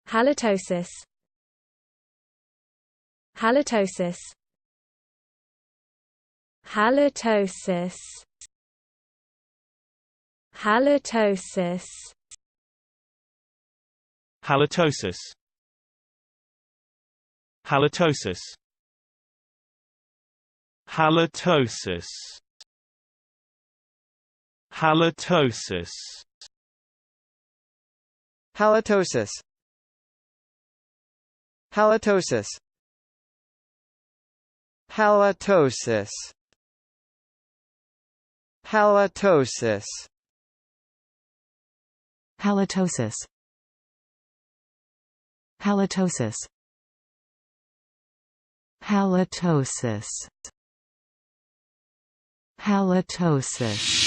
Halitosis. Halitosis. Halitosis. Halitosis. Halitosis. Halitosis. Halitosis. Halitosis. Halitosis. Halitosis. Halitosis. Halitosis. Halitosis. Halitosis. Halitosis. Halitosis.